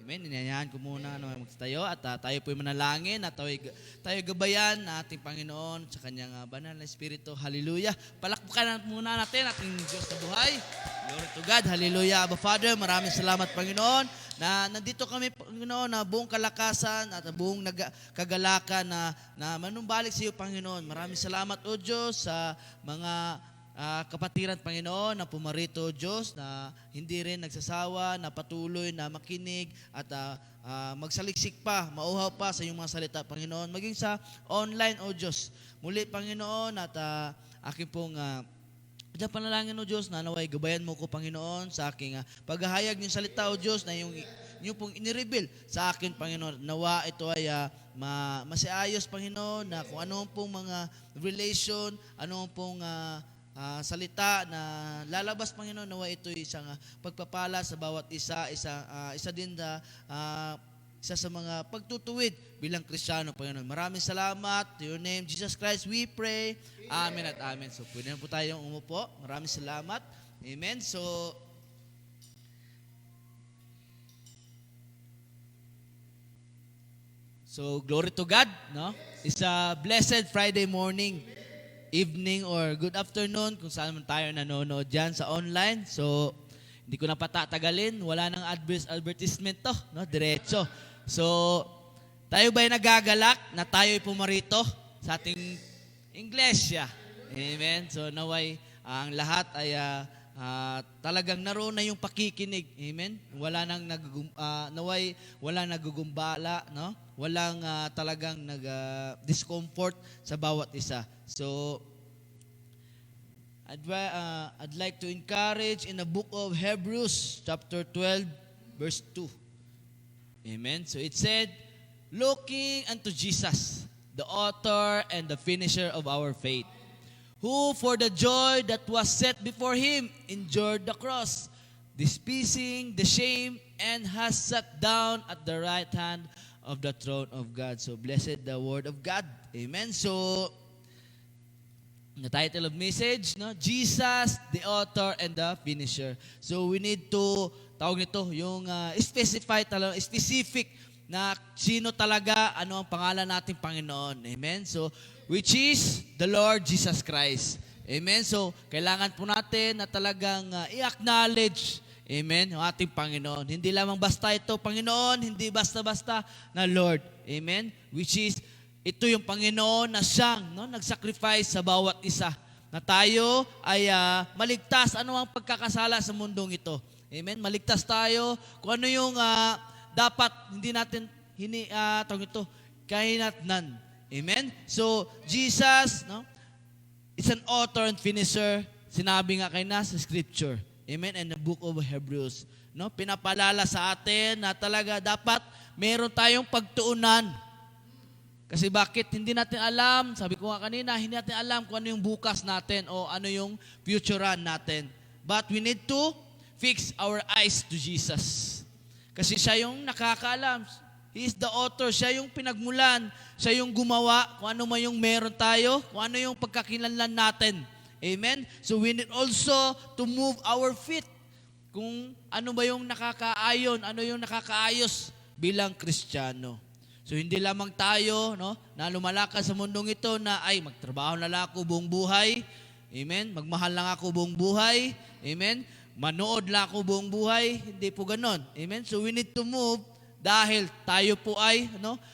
Amen. Inayahan ko muna na magtayo at tayo po'y manalangin at tayo gabayan na ating Panginoon sa kanyang banal na Espiritu. Hallelujah. Palakpakan muna natin ating Diyos na buhay. Glory to God. Hallelujah. Abba Father, maraming salamat Panginoon na nandito kami Panginoon na buong kalakasan at buong kagalakan na manumbalik sa iyo Panginoon. Maraming salamat o Diyos sa mga kapatiran Panginoon na pumarito Diyos na hindi rin nagsasawa, na patuloy na makinig at magsaliksik pa, mauhaw pa sa iyong mga salita Panginoon. Maging sa online o Diyos. Muli Panginoon at aking pong diyan panalangin o Diyos na naway gabayan mo ko Panginoon sa aking paghahayag ng salita o Diyos na yung pong inireveal sa akin Panginoon. Nawa ito ay masiayos Panginoon na kung ano pong mga relation, ano pong salita na lalabas Panginoon, nawa ito isang pagpapala sa bawat isa din isa sa mga pagtutuwid bilang Kristiyano Panginoon. Maraming salamat. To your name, Jesus Christ, we pray. Amen at amen. So, pwede na po tayong umupo. Maraming salamat. Amen. So, glory to God, no? It's a blessed Friday morning, evening, or good afternoon kung saan man tayo nanonood dyan sa online. So, hindi ko na patatagalin. Wala nang advertisement to, no? Diretso. So, tayo ba'y nagagalak na tayo'y pumarito sa ating iglesia? Amen. So, naway ang lahat ay talagang naroon na yung pakikinig. Amen. Wala nang naway wala nagugumbala, no? Walang talagang discomfort sa bawat isa. So I'd like to encourage in the book of Hebrews chapter 12 verse 2. Amen. So it said, looking unto Jesus, the author and the finisher of our faith, who for the joy that was set before him endured the cross, despising the shame, and has sat down at the right hand of the throne of God. So blessed the word of God. Amen. So the title of message, no? Jesus, the author and the finisher. So we need to tawag nito yung specific na sino talaga, ano ang pangalan nating Panginoon. Amen. So which is the Lord Jesus Christ. Amen. So kailangan po natin na talagang i-acknowledge, amen, yung ating Panginoon. Hindi lamang basta ito, Panginoon, hindi basta-basta na Lord. Amen. Which is ito yung Panginoon na siyang nag-sacrifice sa bawat isa na tayo ay maligtas ano ang pagkakasala sa mundong ito. Amen. Maligtas tayo kung ano yung dapat hindi natin kahinatnan. Amen. So Jesus, is an author and finisher. Sinabi nga kay sa scripture. Amen. And the book of Hebrews, pinapalala sa atin na talaga dapat meron tayong pagtuunan. Kasi bakit hindi natin alam, sabi ko nga kanina, hindi natin alam kung ano yung bukas natin o ano yung futurean natin. But we need to fix our eyes to Jesus. Kasi siya yung nakakaalam. He is the author. Siya yung pinagmulan. Siya yung gumawa kung ano man yung meron tayo, kung ano yung pagkakilanlan natin. Amen? So we need also to move our feet. Kung ano ba yung nakakaayon, ano yung nakakaayos bilang Kristiyano. So hindi lamang tayo na lumalakad sa mundong ito na ay magtrabaho na lang ako buong buhay. Amen? Magmahal lang ako buong buhay. Amen? Manood lang ako buong buhay. Hindi po ganon. Amen? So we need to move dahil tayo po ay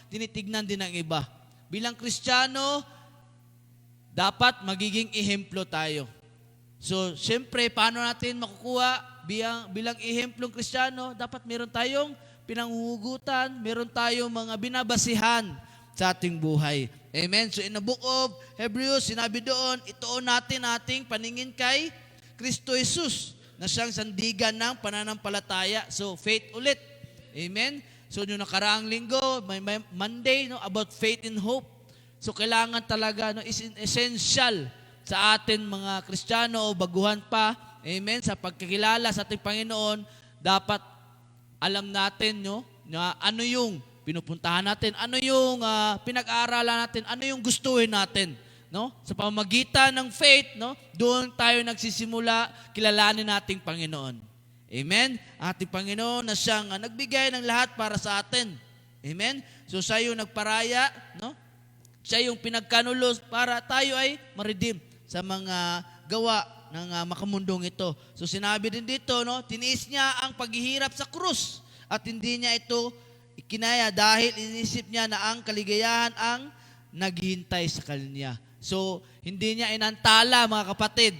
tinitignan din ng iba. Bilang Kristiyano, dapat magiging ehemplo tayo. So, siyempre, paano natin makukuha bilang ehemplong Kristiyano? Dapat meron tayong pinanghuhugutan, meron tayong mga binabasihan sa ating buhay. Amen? So, in the book of Hebrews, sinabi doon, ituon natin ating paningin kay Kristo Jesus na siyang sandigan ng pananampalataya. So, faith ulit. Amen? So, yung nakaraang linggo, may Monday, about faith and hope. So, kailangan talaga, is essential sa atin mga Kristiyano o baguhan pa, amen, sa pagkakilala sa ating Panginoon, dapat alam natin, na ano yung pinupuntahan natin, ano yung pinag-aaralan natin, ano yung gustuhin natin. Sa pamamagitan ng faith, doon tayo nagsisimula kilalanin nating Panginoon. Amen? Ating Panginoon na siyang nagbigay ng lahat para sa atin. Amen? So siya yung nagparaya, no? Siya yung pinagkanulos para tayo ay ma-redeem sa mga gawa ng makamundong ito. So sinabi din dito, no, tiniis niya ang paghihirap sa krus at hindi niya ito ikinaya dahil inisip niya na ang kaligayahan ang naghihintay sa kanya. So hindi niya inantala, mga kapatid,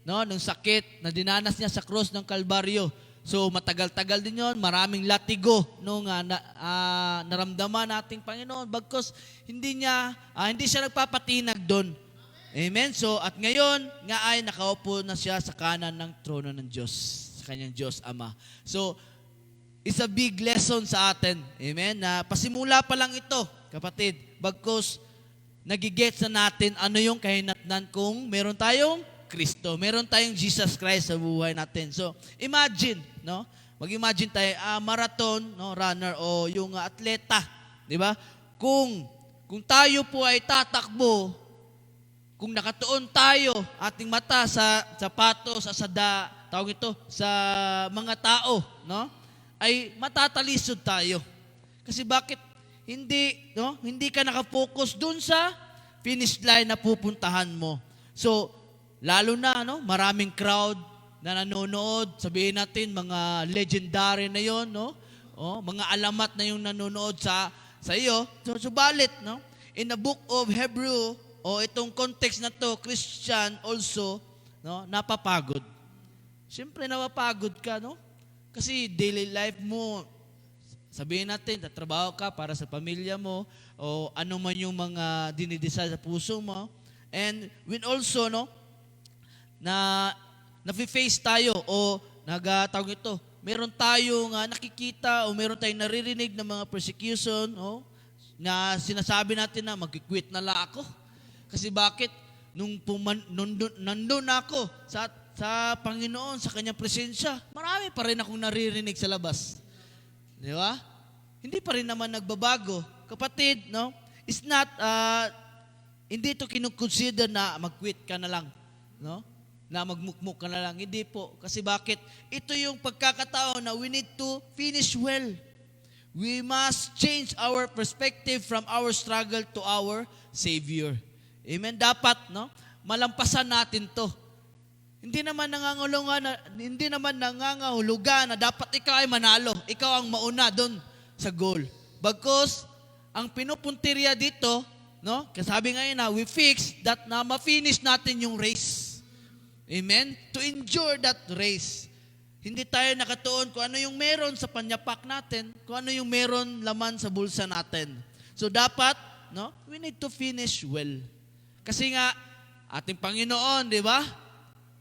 no, ng sakit na dinanas niya sa krus ng Kalbaryo. So matagal-tagal din yon, maraming latigo nung naramdaman nating Panginoon bagkus hindi siya nagpapatinag doon. Amen. So at ngayon nga ay nakaupo na siya sa kanan ng trono ng Diyos, sa kanyang Diyos Ama. So it's a big lesson sa atin. Amen. Na pasimula pa lang ito, kapatid, bagkus nagigets na natin ano yung kahinatnan kung meron tayong Kristo, meron tayong Jesus Christ sa buhay natin. So, imagine, no? Mag-imagine tayo, marathon, no, runner o yung atleta, di ba? Kung tayo po ay tatakbo, kung nakatuon tayo, ating mata sa sapatos, sa mga tao, no? Ay matatalisod tayo. Kasi bakit hindi ka nakafocus dun sa finish line na pupuntahan mo. So, lalo na, no, maraming crowd na nanonood, sabihin natin, mga legendary na yon, no? Mga alamat na yung nanonood sa iyo. So, subalit, no, in the book of Hebrew, itong context na to, Christian also, no, napapagod. Siyempre, napapagod ka, no? Kasi daily life mo, sabihin natin, tatrabaho ka para sa pamilya mo, o ano man yung mga dinidesire sa puso mo. And when also, no, na-face tayo o nagatawag ito, meron tayong nakikita o meron tayong naririnig ng mga persecution na sinasabi natin na mag-quit na lang ako. Kasi bakit? Nandun ako sa Panginoon, sa Kanyang presensya, marami pa rin akong naririnig sa labas. Di ba? Hindi pa rin naman nagbabago. Kapatid, no? It's not, hindi ito kinukonsider na mag-quit ka na lang. No? Na magmukmuk ka na lang. Hindi po. Kasi bakit? Ito yung pagkakataon na we need to finish well. We must change our perspective from our struggle to our Savior. Amen? Dapat, no? Malampasan natin to. Hindi naman nangangahulugan na dapat ikaw ay manalo. Ikaw ang mauna doon sa goal. Bagkus, ang pinupuntirya dito, no? Kasabi ngayon na, we fix that na ma-finish natin yung race. Amen? To endure that race. Hindi tayo nakatuon kung ano yung meron sa panyapak natin, kung ano yung meron laman sa bulsa natin. So dapat, no? We need to finish well. Kasi nga, ating Panginoon, di ba?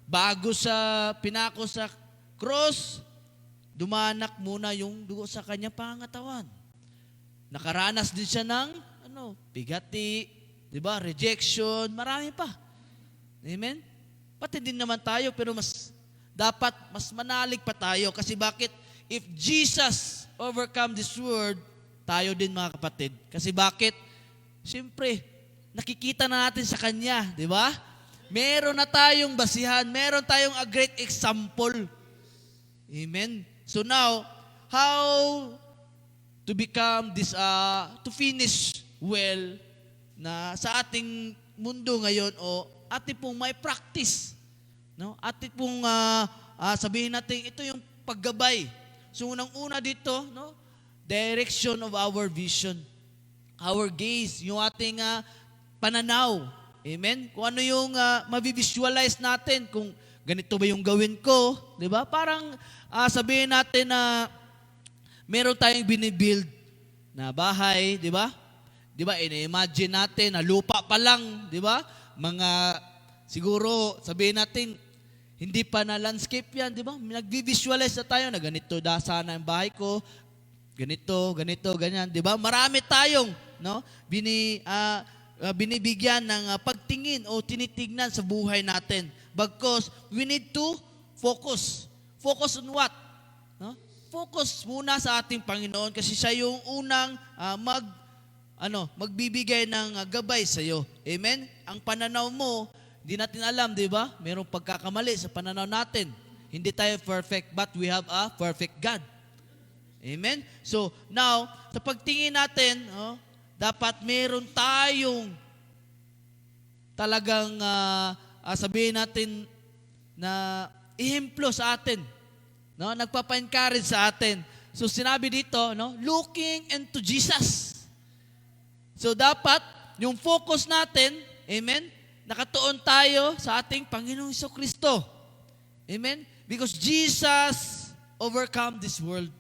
Bago sa pinako sa cross, dumanak muna yung dugo sa kanyang pangangatawan. Nakaranas din siya ng bigati, di ba? Rejection, marami pa. Amen? Pati din naman tayo, pero mas manalig pa tayo. Kasi bakit? If Jesus overcome this world, tayo din, mga kapatid. Kasi bakit? Siyempre, nakikita na natin sa Kanya, di ba? Meron na tayong basihan, meron tayong a great example. Amen? So now, how to become this, to finish well na sa ating mundo ngayon o ating pong may practice. No? Ating pong sabihin natin, ito yung paggabay. So unang-una dito, no? Direction of our vision. Our gaze, yung ating pananaw. Amen? Kung ano yung mabivisualize natin, kung ganito ba yung gawin ko, di ba? Parang sabihin natin na meron tayong binibuild na bahay, di ba? Di ba, ina-imagine natin na lupa pa lang, di ba? Siguro, sabihin natin, hindi pa na landscape yan, di ba? Nag-visualize na tayo na ganito, sana ang bahay ko, ganito, ganyan, di ba? Marami tayong, no? Binibigyan ng pagtingin o tinitignan sa buhay natin. Because we need to focus. Focus on what? No? Focus muna sa ating Panginoon kasi siya yung unang magbibigay ng gabay sa iyo. Amen? Ang pananaw mo, hindi natin alam, di ba? Merong pagkakamali sa pananaw natin. Hindi tayo perfect, but we have a perfect God. Amen? So, now, sa pagtingin natin, dapat meron tayong talagang sabihin natin na ihemplo sa atin. No? Nagpapa-encourage sa atin. So, sinabi dito, looking into Jesus. So, dapat, yung focus natin, amen, nakatuon tayo sa ating Panginoong Jesucristo. Amen? Because Jesus overcome this world.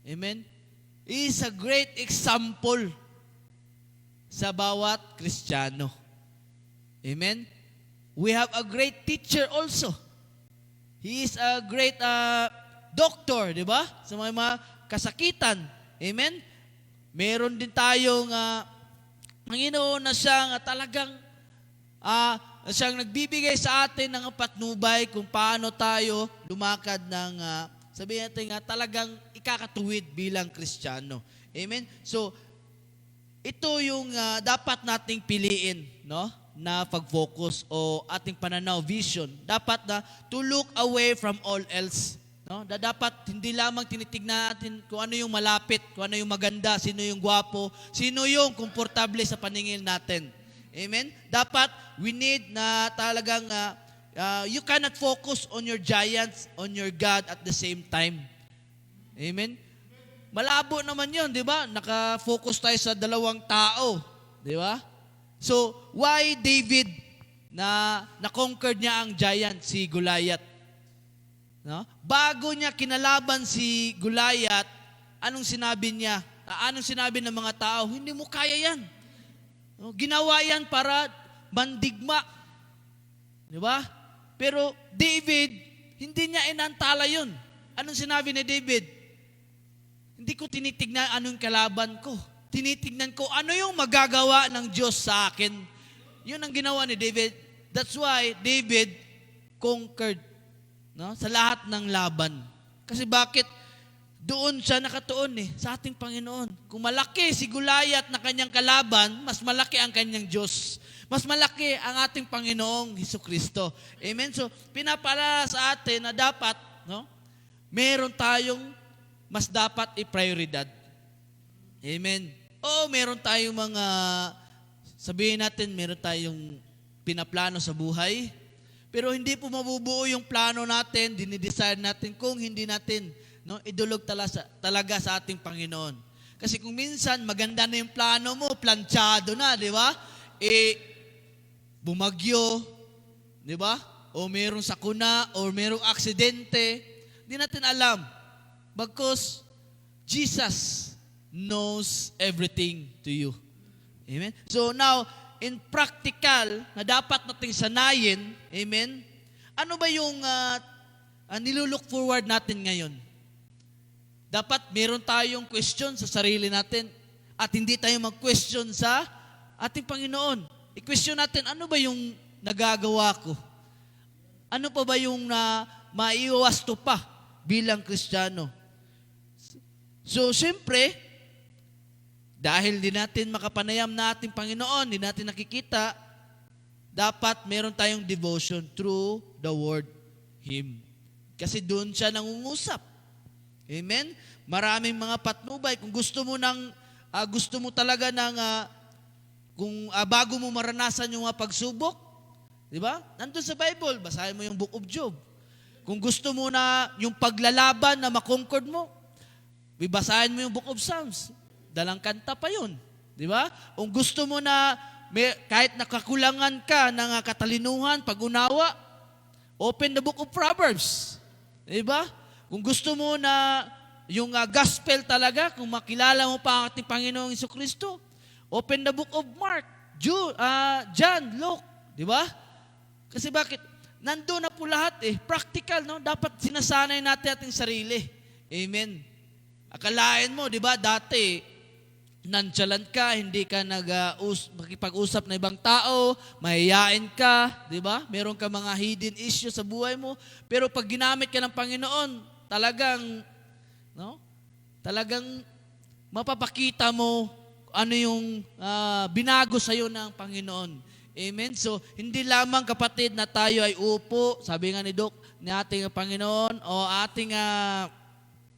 Amen? He is a great example sa bawat Kristiyano. Amen? We have a great teacher also. He is a great doctor, di ba? Sa mga kasakitan. Amen? Meron din tayong Panginoon na siyang talagang siyang nagbibigay sa atin ng patnubay kung paano tayo lumakad ng, sabihin natin talagang ikakatuwid bilang Kristiyano. Amen? So, ito yung dapat nating piliin, na pag-focus o ating pananaw, vision. Dapat na to look away from all else. Dapat hindi lamang tinitignan natin kung ano yung malapit, kung ano yung maganda, sino yung gwapo, sino yung komportable sa paningin natin. Amen? Dapat, we need na talagang, you cannot focus on your giants, on your God at the same time. Amen? Malabo naman yun, di ba? Naka-focus tayo sa dalawang tao. Di ba? So, why David na-conquered niya ang giant, si Goliath? Bago niya kinalaban si Goliath, anong sinabi niya? Anong sinabi ng mga tao? Hindi mo kaya yan. Ginawa yan para mandigma. Di ba? Pero David, hindi niya inantala yun. Anong sinabi ni David? Hindi ko tinitignan anong kalaban ko. Tinitignan ko ano yung magagawa ng Diyos sa akin. Yun ang ginawa ni David. That's why David conquered sa lahat ng laban. Kasi bakit? Doon siya nakatuon sa ating Panginoon. Kung malaki si Goliath na kanyang kalaban, mas malaki ang kanyang Diyos. Mas malaki ang ating Panginoong Jesucristo. Amen? So, pinapaalala sa atin na dapat, meron tayong mas dapat i-prioridad. Amen? Oo, meron tayong mga, sabihin natin, meron tayong pinaplano sa buhay, pero hindi po mabubuo yung plano natin, dinidesire natin kung hindi natin idulog talaga sa ating Panginoon. Kasi kung minsan, maganda na yung plano mo, planchado na, di ba? Bumagyo, di ba? O merong sakuna, o merong aksidente, hindi natin alam. Bagkus, Jesus knows everything to you. Amen? So now, in practical, na dapat nating sanayin, amen, ano ba yung nilulook forward natin ngayon? Dapat meron tayong question sa sarili natin at hindi tayo mag-question sa ating Panginoon. I-question natin, ano ba yung nagagawa ko? Ano pa ba yung maiwasto pa bilang Kristiyano? So, siyempre, dahil di natin makapanayam na ating Panginoon, di natin nakikita, dapat meron tayong devotion through the word Him. Kasi doon siya nangungusap. Amen? Maraming mga patnubay. Kung gusto mo talaga bago mo maranasan yung mga pagsubok, di ba? Nandun sa Bible, basahin mo yung Book of Job. Kung gusto mo na yung paglalaban na makonquered mo, bibasahin mo yung Book of Psalms. Dalang kanta pa yun. Di ba? Kung gusto mo na kahit nakakulangan ka ng katalinuhan, pag-unawa, open the Book of Proverbs. Di ba? Kung gusto mo na yung gospel talaga, kung makilala mo pa ang ating Panginoong Jesucristo, open the Book of Mark, John, Luke. Di ba? Kasi bakit? Nandun na po lahat Practical, Dapat sinasanay natin ating sarili. Amen. Akalain mo, di ba, dati, nonchalant ka, hindi ka makipag-usap na ibang tao, mahihain ka, di ba? Meron ka mga hidden issues sa buhay mo, pero pag ginamit ka ng Panginoon, talagang mapapakita mo ano yung binago sa'yo ng Panginoon. Amen? So, hindi lamang kapatid na tayo ay upo, sabi nga ni Doc, ni ating Panginoon o ating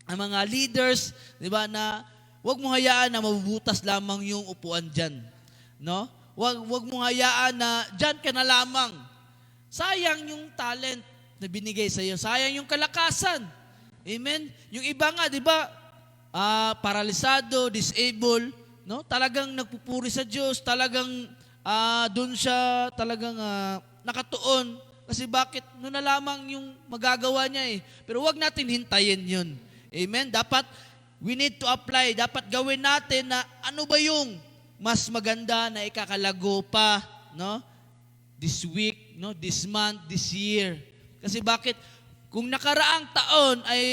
ang mga leaders, di ba, na wag mo hayaan na mabubutas lamang yung upuan dyan. No? Wag mo hayaan na dyan ka na lamang. Sayang yung talent na binigay sa iyo. Sayang yung kalakasan. Amen? Yung iba nga, di ba, paralisado, disabled, no? Talagang nagpupuri sa Diyos, talagang doon siya talagang nakatuon. Kasi bakit? Noon na lamang yung magagawa niya eh. Pero wag natin hintayin yun. Amen? Dapat, we need to apply. Dapat gawin natin na ano ba yung mas maganda na ikakalago pa, no? This week, no? This month, this year. Kasi bakit? Kung nakaraang taon ay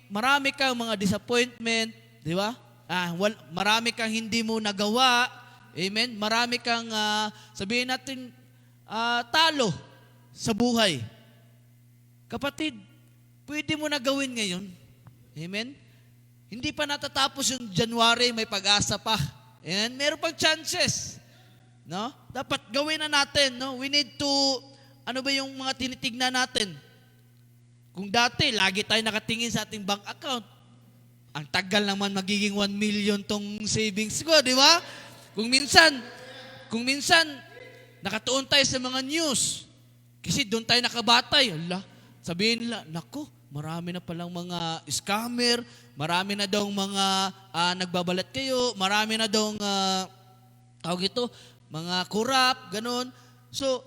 marami kang mga disappointment, di ba? Marami kang hindi mo nagawa. Amen? Marami kang, sabihin natin, talo sa buhay. Kapatid, pwede mo na gawin ngayon. Amen? Hindi pa natatapos yung January, may pag-asa pa. And meron pang chances. No? Dapat gawin na natin. No? We need to, ano ba yung mga tinitignan natin? Kung dati, lagi tayo nakatingin sa ating bank account, ang tagal naman magiging 1 million tong savings ko, di ba? Kung minsan, nakatuon tayo sa mga news, kasi doon tayo nakabatay. Allah, sabihin nila, naku, marami na palang mga scammer, marami na daw mga nagbabalat kayo, marami na daw mga corrupt, ganun. So,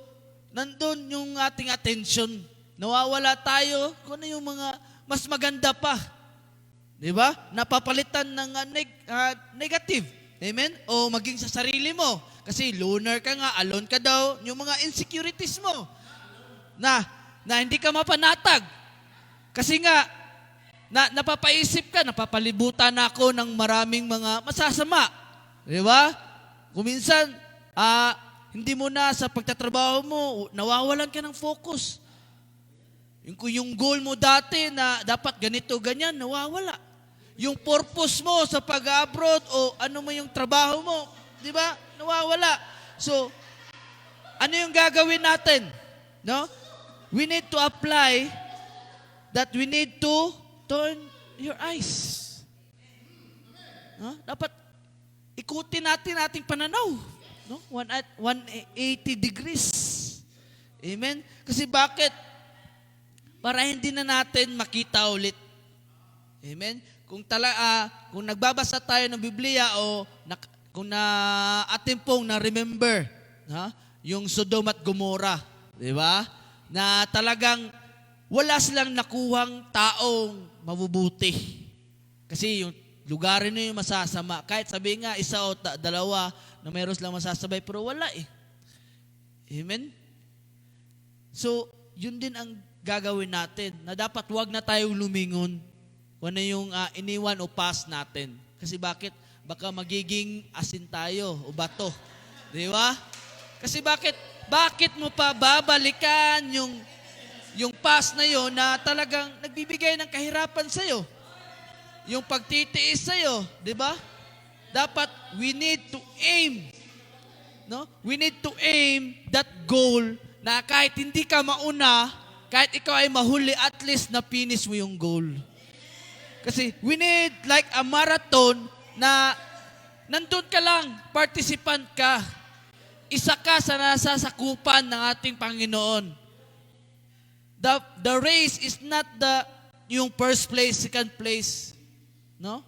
nandun yung ating attention. Nawawala tayo kung ano yung mga mas maganda pa. Di ba? Napapalitan ng negative. Amen? O maging sa sarili mo. Kasi loner ka nga, alone ka daw, yung mga insecurities mo. Na hindi ka mapanatag. Kasi nga, napapaisip ka, napapalibutan ako ng maraming mga masasama. Di ba? Kung minsan, hindi mo na sa pagtatrabaho mo, nawawalan ka ng focus. Yung goal mo dati na dapat ganito, ganyan, nawawala. Yung purpose mo sa pag-abroad o ano mo yung trabaho mo, di ba? Nawawala. So, ano yung gagawin natin? No? We need to apply that we need to turn your eyes. No? Dapat ikutin natin ating pananaw. No? 180 degrees. Amen? Kasi bakit? Para hindi na natin makita ulit. Amen? Kung nagbabasa tayo ng Biblia o kung atin pong na-remember, yung Sodom at Gomorrah, di ba? Na talagang wala silang nakuhang taong mabubuti. Kasi yung lugar na yung masasama. Kahit sabi nga, isa o dalawa na mayroon silang masasabay, pero wala eh. Amen? So, yun din ang gagawin natin, na dapat wag na tayong lumingon kung ano yung iniwan o past natin. Kasi bakit? Baka magiging asin tayo o bato. Di ba? Kasi bakit? Bakit mo pa babalikan yung past na yon na talagang nagbibigay ng kahirapan sa'yo? Yung pagtitiis sa'yo, di ba? Dapat we need to aim. No? We need to aim that goal na kahit hindi ka mauna, kahit ikaw ay mahuli, at least na-finish mo yung goal. Kasi we need like a marathon na nandun ka lang, participant ka. Isa ka sa nasasakupan ng ating Panginoon. The race is not yung first place, second place. No?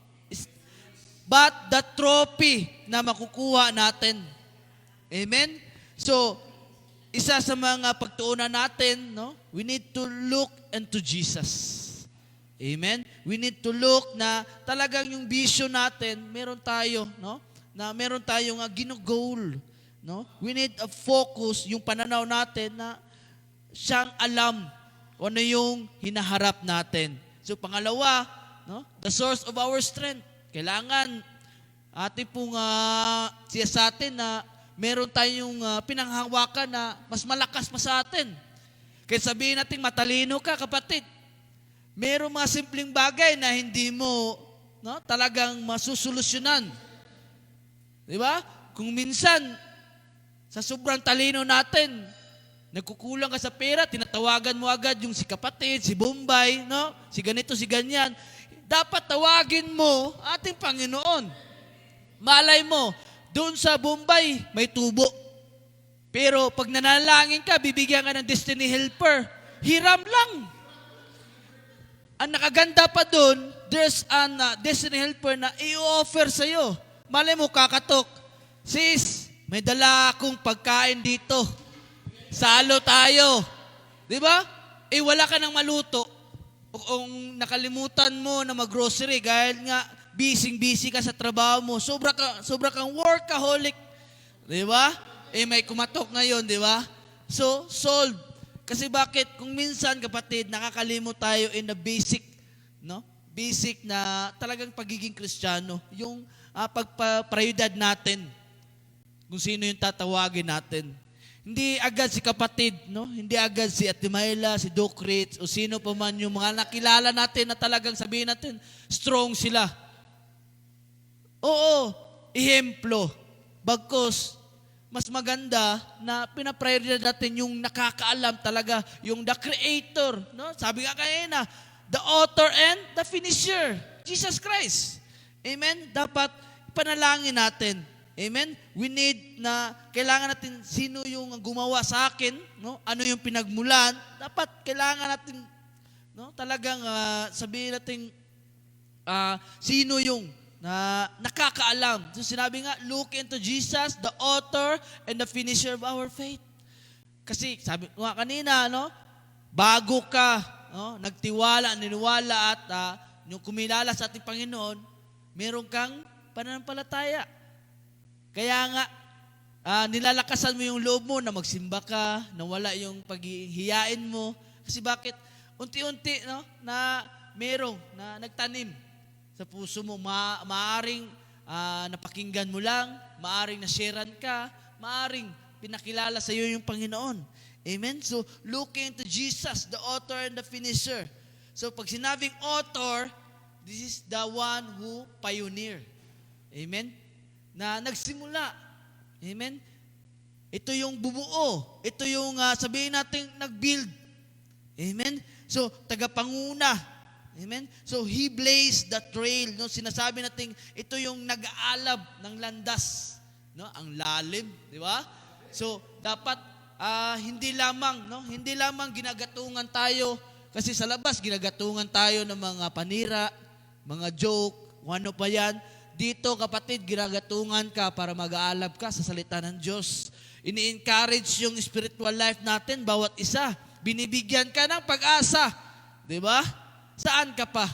But the trophy na makukuha natin. Amen? So, isa sa mga pagtuunan natin, no? We need to look into Jesus. Amen? We need to look na talagang yung vision natin, meron tayo, no? Na meron tayong gino-goal, no? We need a focus, yung pananaw natin na siyang alam kung ano yung hinaharap natin. So pangalawa, no? The source of our strength. Kailangan ating pong siya sa atin na meron tayong pinanghawakan na mas malakas pa sa atin. Kaya sabihin natin, matalino ka, kapatid. Meron mga simpleng bagay na hindi mo talagang masusolusyonan. Di ba? Kung minsan, Sa sobrang talino natin, nagkukulang ka sa pera, tinatawagan mo agad yung si kapatid, si Bombay, no? Si ganito, si ganyan. Dapat tawagin mo ating Panginoon. Malay mo, doon sa Bombay, may tubo. Pero pag nanalangin ka, bibigyan ka ng destiny helper. Hiram lang. Ang nakaganda pa doon, there's an destiny helper na i-offer sa'yo. Malay mo, kakatok. Sis, may dala akong pagkain dito. Salo tayo. Di ba? Wala ka nang maluto. O kung nakalimutan mo na mag-grocery, dahil nga busy ka sa trabaho mo, sobra kang workaholic. Di ba? May kumatok ngayon, di ba? So, solved. Kasi bakit? Kung minsan, kapatid, nakakalimot tayo in the basic, no? Basic na talagang pagiging Kristiyano. Yung pagpaprayudad natin. Kung sino yung tatawagin natin. Hindi agad si kapatid, no? Hindi agad si Ate Mayla, si Doc Ritz, o sino pa man yung mga nakilala natin na talagang sabihin natin, strong sila. Oo, ehemplo. Bagkos, mas maganda na pinaprioridad natin yung nakakaalam talaga, yung the creator. No? Sabi nga kanina, the author and the finisher, Jesus Christ. Amen? Dapat panalangin natin. Amen? We need na, kailangan natin, sino yung gumawa sa akin, no? Ano yung pinagmulan, dapat kailangan natin, no? Talagang sabihin natin, sino yung nakakaalam. So sinabi nga, look into Jesus, the author and the finisher of our faith. Kasi sabi nga kanina, no? Bago ka, no? Niniwala at yung kumilala sa ating Panginoon, meron kang pananampalataya. Kaya nga, nilalakasan mo yung loob mo na magsimba ka, na wala yung paghihiyain mo. Kasi bakit? Unti-unti, no? Na merong na nagtanim sa puso mo, maaring napakinggan mo lang, maaring nasharean ka, maaring pinakilala sa iyo yung Panginoon. Amen? So, looking to Jesus, the author and the finisher. So, pag sinabing author, this is the one who pioneer. Amen? Na nagsimula. Amen? Ito yung bumuo. Ito yung sabihin natin nag-build. Amen? So, tagapanguna. Amen? So, He blazed the trail. No? Sinasabi natin, ito yung nag-aalab ng landas. No? Ang lalim. Di ba? So, dapat hindi lamang ginagatungan tayo. Kasi sa labas, ginagatungan tayo ng mga panira, mga joke, ano pa yan. Dito, kapatid, ginagatungan ka para mag-aalab ka sa salita ng Diyos. Ini-encourage yung spiritual life natin, bawat isa. Binibigyan ka ng pag-asa. Di ba? Saan ka pa?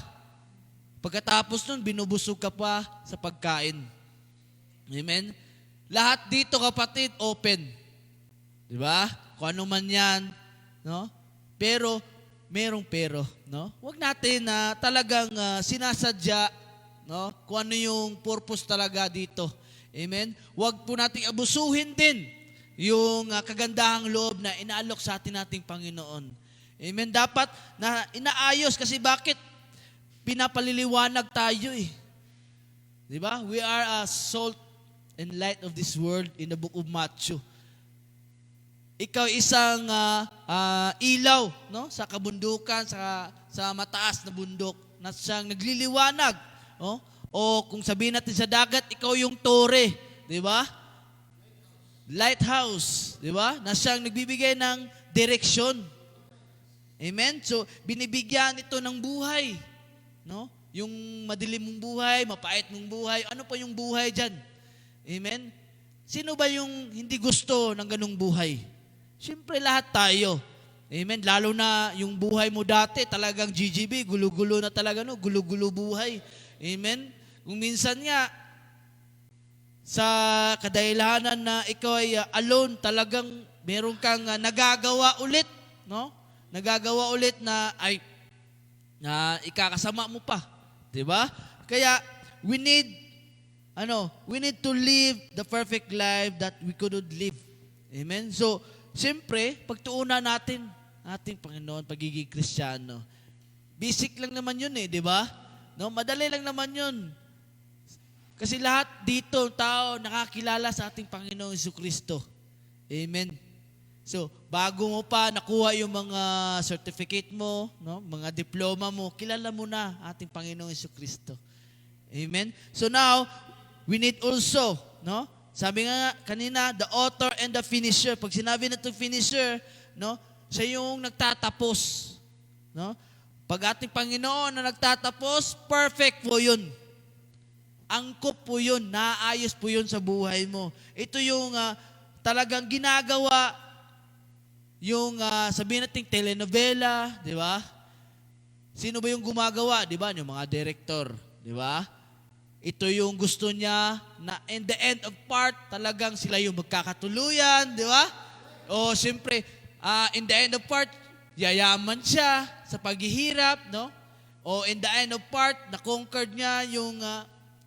Pagkatapos nun, binubusog ka pa sa pagkain. Amen? Lahat dito, kapatid, open. Di ba? Kung ano man yan. No? Pero, merong pero. No? Huwag natin na talagang sinasadya, no? Kung ano yung purpose talaga dito. Amen? Huwag po nating abusuhin din yung kagandahang loob na inaalok sa ating Panginoon. Amen? Dapat na inaayos kasi bakit? Pinapaliliwanag tayo eh. Di ba? We are a salt and light of this world in the book of Matthew. Ikaw isang ilaw, no? Sa kabundukan, sa mataas na bundok na siyang nagliliwanag. Oh? O kung sabihin natin sa dagat, ikaw yung tore, di ba? Lighthouse, di ba? Na siyang nagbibigay ng direksyon. Amen? So, binibigyan ito ng buhay. No? Yung madilim mong buhay, mapait mong buhay, ano pa yung buhay dyan? Amen? Sino ba yung hindi gusto ng ganung buhay? Siyempre lahat tayo. Amen? Lalo na yung buhay mo dati, talagang GGB, gulo-gulo na talaga, no? Gulo-gulo buhay. Amen? Kung minsan nga, sa kadahilanan na ikaw ay alone, talagang meron kang nagagawa ulit, no? Nagagawa ulit na ikakasama mo pa. Diba? Kaya, we need to live the perfect life that we couldn't live. Amen? So, siyempre, pagtuunan natin, ating Panginoon, pagiging Kristiyano. Basic lang naman yun eh, di ba? No, madali lang naman yun. Kasi lahat dito, tao, nakakilala sa ating Panginoong Jesucristo. Amen. So, bago mo pa nakuha yung mga certificate mo, no, mga diploma mo, kilala mo na ating Panginoong Jesucristo. Amen. So now, we need also, no? Sabi nga kanina, the author and the finisher. Pag sinabi na itong finisher, no, siya yung nagtatapos, no? Pag ating Panginoon na nagtatapos, perfect po yun. Angkop po yun, naayos po yun sa buhay mo. Ito yung talagang ginagawa yung sabihin natin telenovela, di ba? Sino ba yung gumagawa? Di ba? Yung mga director, di ba? Ito yung gusto niya na in the end of part, talagang sila yung magkakatuluyan, di ba? O siyempre, in the end of part, yayaman siya sa paghihirap, no? O in the end of part, na-conquered niya yung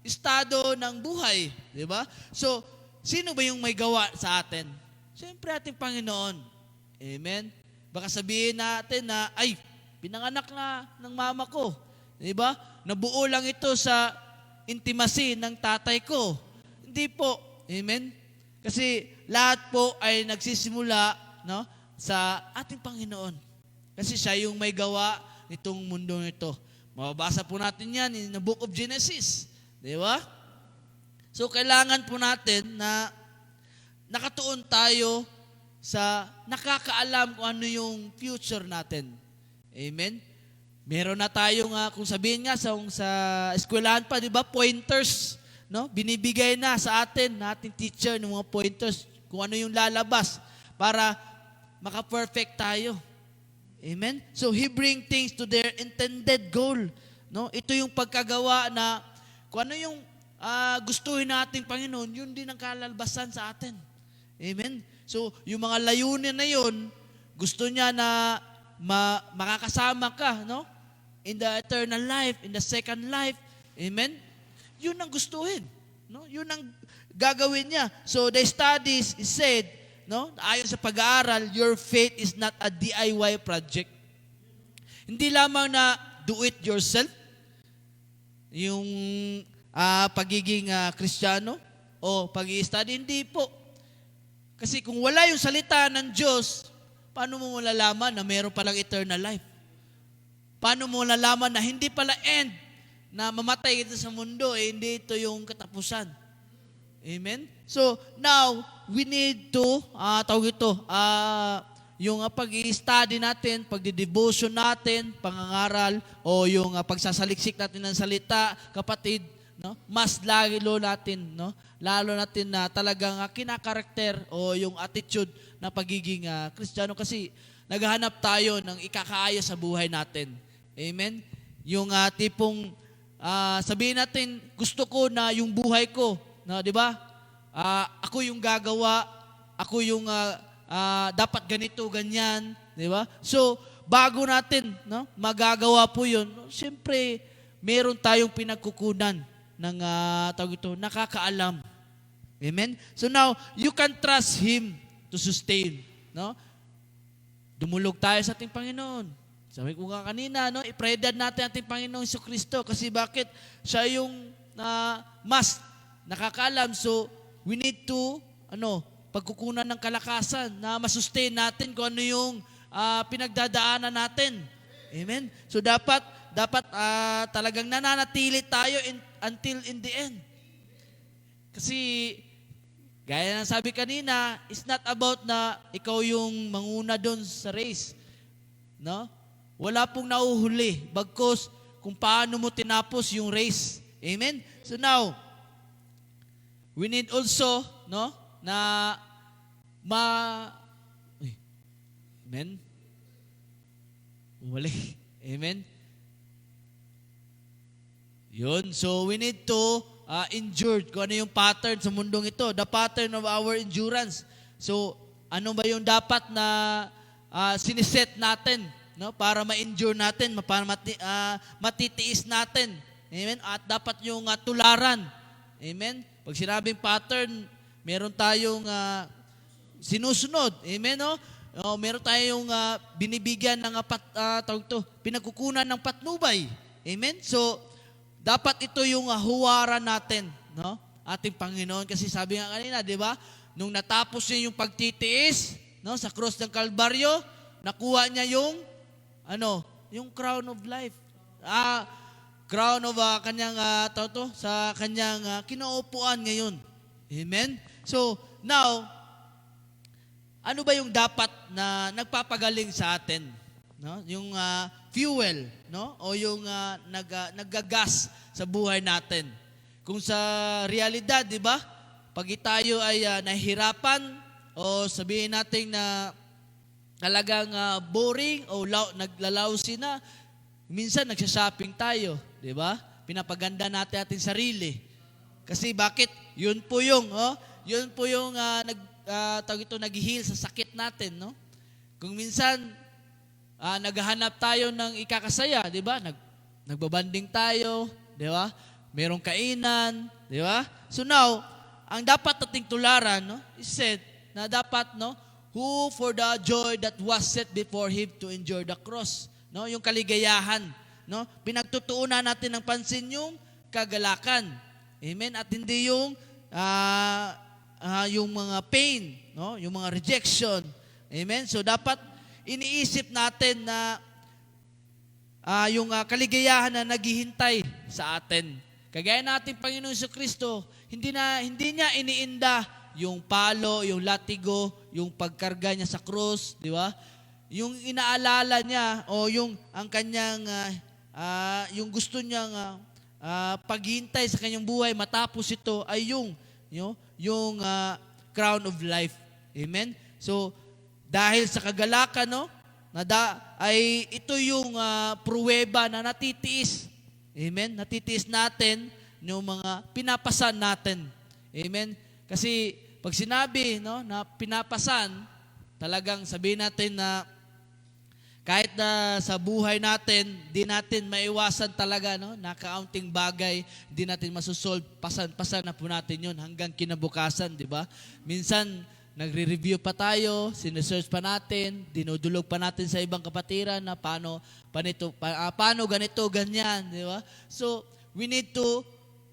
estado ng buhay, di ba? So, sino ba yung may gawa sa atin? Siyempre ating Panginoon. Amen? Baka sabihin natin na, ay, pinanganak na ng mama ko. Di ba? Nabuo lang ito sa intimacy ng tatay ko. Hindi po. Amen? Kasi lahat po ay nagsisimula, no, sa ating Panginoon. Kasi siya yung may gawa nitong mundo nito. Mababasa po natin yan in the book of Genesis. Di ba? So, kailangan po natin na nakatuon tayo sa nakakaalam kung ano yung future natin. Amen? Meron na tayong, kung sabihin nga sa eskwelahan pa, di ba, pointers, no? Binibigay na sa atin, nating teacher, ng mga pointers, kung ano yung lalabas para maka-perfect tayo. Amen? So, He bring things to their intended goal. No? Ito yung pagkagawa na kung ano yung gustuhin nating Panginoon, yun din ang kalalabasan sa atin. Amen? So, yung mga layunin na yun, gusto niya na makakasama ka, no? In the eternal life, in the second life. Amen? Yun ang gustuhin. No? Yun ang gagawin niya. So, the studies is said, no? Ayon sa pag-aaral, your faith is not a DIY project. Hindi lamang na do it yourself, yung pagiging Kristiyano o pag-i-study, hindi po. Kasi kung wala yung salita ng Diyos, paano mo malalaman na meron palang eternal life? Paano mo malalaman na hindi pala end, na mamatay ito sa mundo, hindi ito yung katapusan? Amen? So, now, we need to, yung pag-i-study natin, pagdi-devotion natin, pangangaral, o yung pagsasaliksik natin ng salita, kapatid, no? Mas lalo natin, no? Lalo natin na talagang kinakarakter o yung attitude na pagiging Kristiyano, kasi naghahanap tayo ng ikakaayos sa buhay natin. Amen? Yung tipong sabihin natin, gusto ko na yung buhay ko, no, di ba? Ako yung gagawa, ako yung dapat ganito, ganyan, di ba? So, bago natin, no, magagawa po yun, siyempre, meron tayong pinagkukunan ng nakakaalam. Amen? So now, you can trust Him to sustain. No? Dumulog tayo sa ating Panginoon. Sabi ko nga kanina, no, i-pray natin ating Panginoong Jesucristo. Kasi bakit? Siya yung mas nakakaalam. So, we need to, pagkukunan ng kalakasan na masustain natin kung ano yung pinagdadaanan natin. Amen? So, dapat talagang nananatili tayo until in the end. Kasi, gaya ng sabi kanina, it's not about na ikaw yung manguna doon sa race. No? Wala pong nauhuli. Bagkus, kung paano mo tinapos yung race. Amen? So now, we need also, no, na Amen? Wala. Amen? Yun. So, we need to endure. Kung ano yung pattern sa mundong ito. The pattern of our endurance. So, ano ba yung dapat na siniset natin, no, para ma-endure natin, para matitiis natin. Amen? At dapat yung tularan. Amen? Pag sinabing pattern, meron tayong sinusunod. Amen? No? Meron tayong binibigyan ng pinagkukunan ng patnubay. Amen? So, dapat ito yung huwaran natin, no? Ating Panginoon. Kasi sabi nga kanina, di ba? nung natapos niya yung pagtitiis, no, sa cross ng Kalbaryo, nakuha niya yung yung crown of life. Crown of kanyang sa kanyang kinaupuan ngayon. Amen. So, now ano ba yung dapat na nagpapagaling sa atin? No? Yung fuel, no? O yung naggagas sa buhay natin. Kung sa realidad, di ba? Pag tayo ay nahihirapan o sabihin natin na talagang boring o naglalawsi na, minsan nagsha-shopping tayo, di ba? Pinapaganda natin ating sarili. Kasi bakit? Yun po yung nag-heal sa sakit natin, no? Kung minsan naghahanap tayo ng ikakasaya, di ba? Nagbabanding tayo, di ba? Merong kainan, di ba? So now, ang dapat nating tularan, no, is said na dapat, no, who for the joy that was set before him to endure the cross, no, yung kaligayahan, no, pinagtutuunan natin ng pansin yung kagalakan, amen, at hindi yung mga pain, no, yung mga rejection, amen. So dapat iniisip natin na yung kaligayahan na naghihintay sa atin. Kagaya natin Panginoon Jesucristo, hindi niya iniinda yung palo, yung latigo, yung pagkarga niya sa krus, di ba? Yung inaalala niya o yung ang kanyang yung gusto niyang paghintay sa kanyang buhay matapos ito ay yung crown of life. Amen. So dahil sa kagalakan, no, ay ito yung pruweba na natitiis. Amen? Natitiis natin yung mga pinapasan natin. Amen? Kasi pag sinabi, no, na pinapasan, talagang sabihin natin na kahit na sa buhay natin, di natin maiwasan talaga, no, na kaunting bagay, di natin masusolve, pasan na po natin yun hanggang kinabukasan, di ba? Minsan, nagre-review pa tayo, sinesearch pa natin, dinudulog pa natin sa ibang kapatiran na paano ganito, ganyan, di ba? So, we need to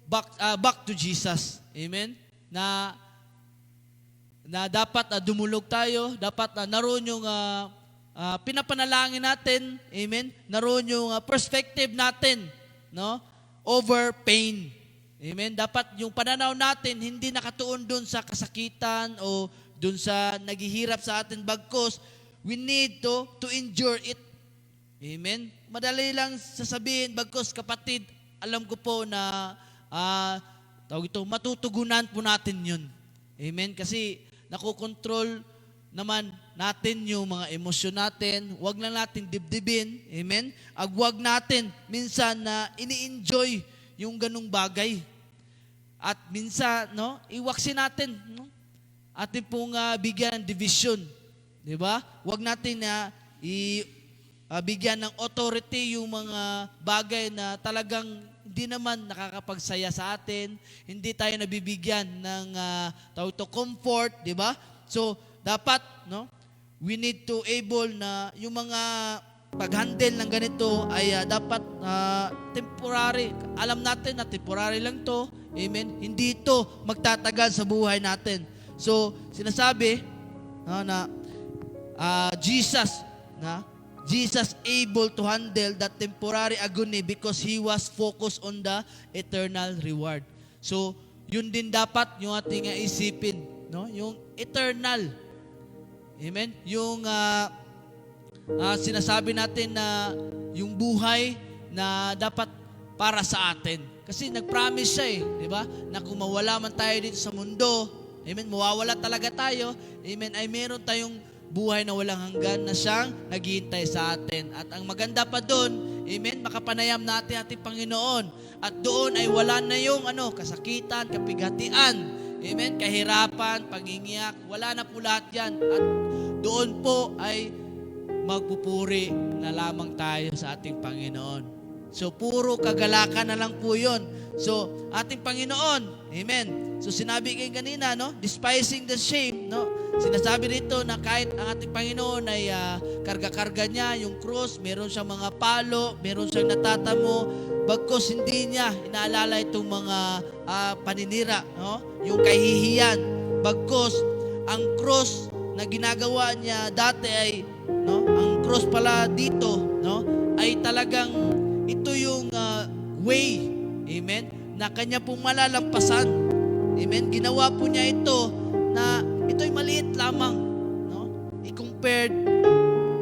back to Jesus. Amen? Na dapat dumulog tayo, dapat naroon yung pinapanalangin natin, amen? Naroon yung perspective natin, no? Over pain. Amen? Dapat yung pananaw natin hindi nakatuon doon sa kasakitan o doon sa naghihirap sa atin bagkos, we need to endure it. Amen? Madali lang sasabihin, bagkos kapatid, alam ko po na matutugunan po natin yun. Amen? Kasi nakokontrol naman natin yung mga emosyon natin. Huwag lang natin dibdibin. Amen? Huwag natin minsan na ini-enjoy yung ganung bagay. At minsan, no, iwaksin natin, no? Atin pong bigyan ng division. Di ba? Huwag natin na bigyan ng authority yung mga bagay na talagang hindi naman nakakapagsaya sa atin. Hindi tayo nabibigyan ng comfort, di ba? So, dapat, no, we need to able na yung mga pag-handle ng ganito ay dapat temporary. Alam natin na temporary lang to. Amen? Hindi ito magtatagal sa buhay natin. So, sinasabi na Jesus able to handle that temporary agony because He was focused on the eternal reward. So, yun din dapat yung ating isipin, no? Yung eternal. Amen? Yung sinasabi natin na yung buhay na dapat para sa atin. Kasi nag-promise siya di ba? Na kung mawala man tayo dito sa mundo, amen, mawawala talaga tayo, amen, ay meron tayong buhay na walang hanggan na siyang naghihintay sa atin. At ang maganda pa doon, amen, makapanayam natin ating Panginoon. At doon ay wala na yung kasakitan, kapighatian, amen, kahirapan, pagingiyak, wala na po lahat yan. At doon po ay magpupuri na lamang tayo sa ating Panginoon. So, puro kagalakan na lang po yun. So, ating Panginoon, amen. So, sinabi kayo kanina, no? Despising the shame, no? Sinasabi rito na kahit ang ating Panginoon ay karga-karga niya, yung cross, meron siyang mga palo, meron siyang natatamo, bagkos hindi niya inaalala itong mga paninira, no? Yung kahihiyan. Bagkos, ang cross na ginagawa niya dati ay, no, ang cross pala dito, no, ay talagang ito yung way, amen, na kanya pong malalampasan. Amen. Ginawa po niya ito na ito'y maliit lamang, no?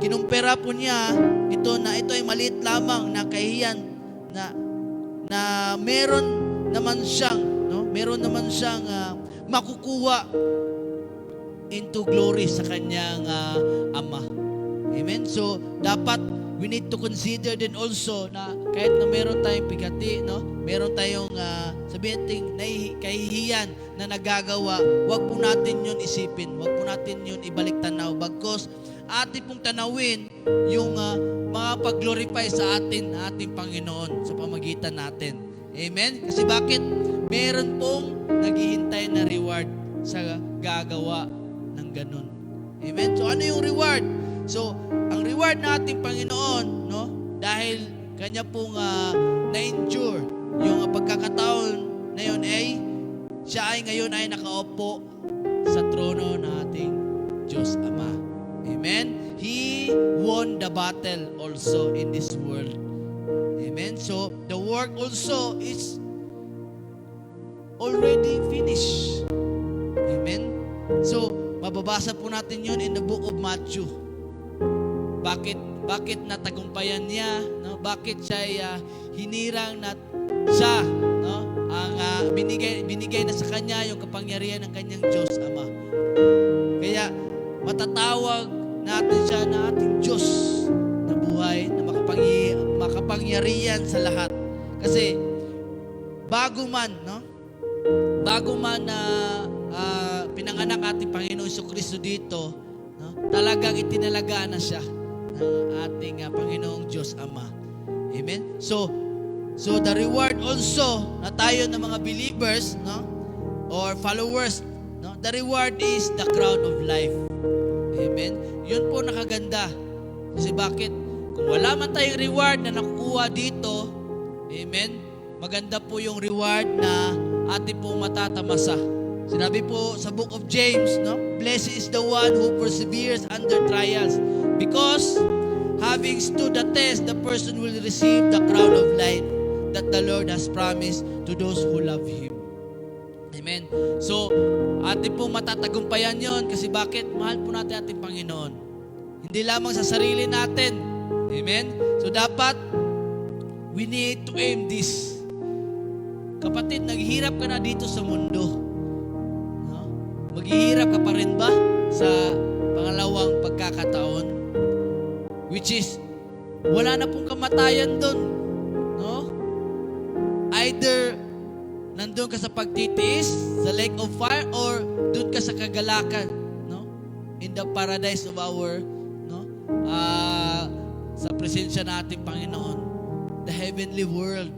Kinumpera po niya ito na ito ay maliit lamang na kahiyan na meron naman siyang, no? Meron naman siyang makukuha into glory sa kanyang ama. Amen. So dapat we need to consider din also na kahit na meron tayong pigati, no? Meron tayong sabihin natin kahihiyan na nagagawa, wag po natin yun isipin, wag po natin yun ibalik tanaw, bagkos atin pong tanawin yung mga pag-glorify sa ating Panginoon sa pamagitan natin. Amen? Kasi bakit? Meron pong naghihintay na reward sa gagawa ng ganun. Amen? So ano yung reward? So, ang reward na ating Panginoon, no? Dahil kanya pong na-endure yung pagkakataon na yun ay siya ay ngayon ay nakaupo sa trono ng ating Diyos Ama. Amen? He won the battle also in this world. Amen? So, the work also is already finished. Amen? So, mababasa po natin yun in the book of Matthew. Bakit natagumpayan niya, no? Bakit siya ay hinirang na siya, no? Ang binigay na sa kanya yung kapangyarihan ng kanyang Diyos Ama. Kaya matatawag natin siya na ating Diyos na buhay, na makapangyarihan sa lahat. Kasi bago man na pinanganak ating Panginoon Jesucristo dito, no? Talagang itinalagaan na siya ng ating Panginoong Diyos Ama. Amen? So the reward also na tayo ng mga believers, no, or followers, no, the reward is the crown of life. Amen? Yun po nakaganda. Kasi bakit? Kung wala man tayong reward na nakukuha dito, amen, maganda po yung reward na ating pong matatamasa. Sinabi po sa book of James, no, blessed is the one who perseveres under trials, because having stood the test, the person will receive the crown of life that the Lord has promised to those who love Him. Amen. So, atin pong matatagumpayan yon kasi bakit? Mahal po natin ating Panginoon. Hindi lamang sa sarili natin. Amen. So, dapat we need to aim this. Kapatid, naghihirap ka na dito sa mundo. No? Maghihirap ka pa rin ba sa pangalawang pagkakataon? Which is, wala na pong kamatayan doon. No? Either nandun ka sa pagtitiis, sa lake of fire, or doon ka sa kagalakan, no? In the paradise of our, no? Sa presensya natin Panginoon, the heavenly world,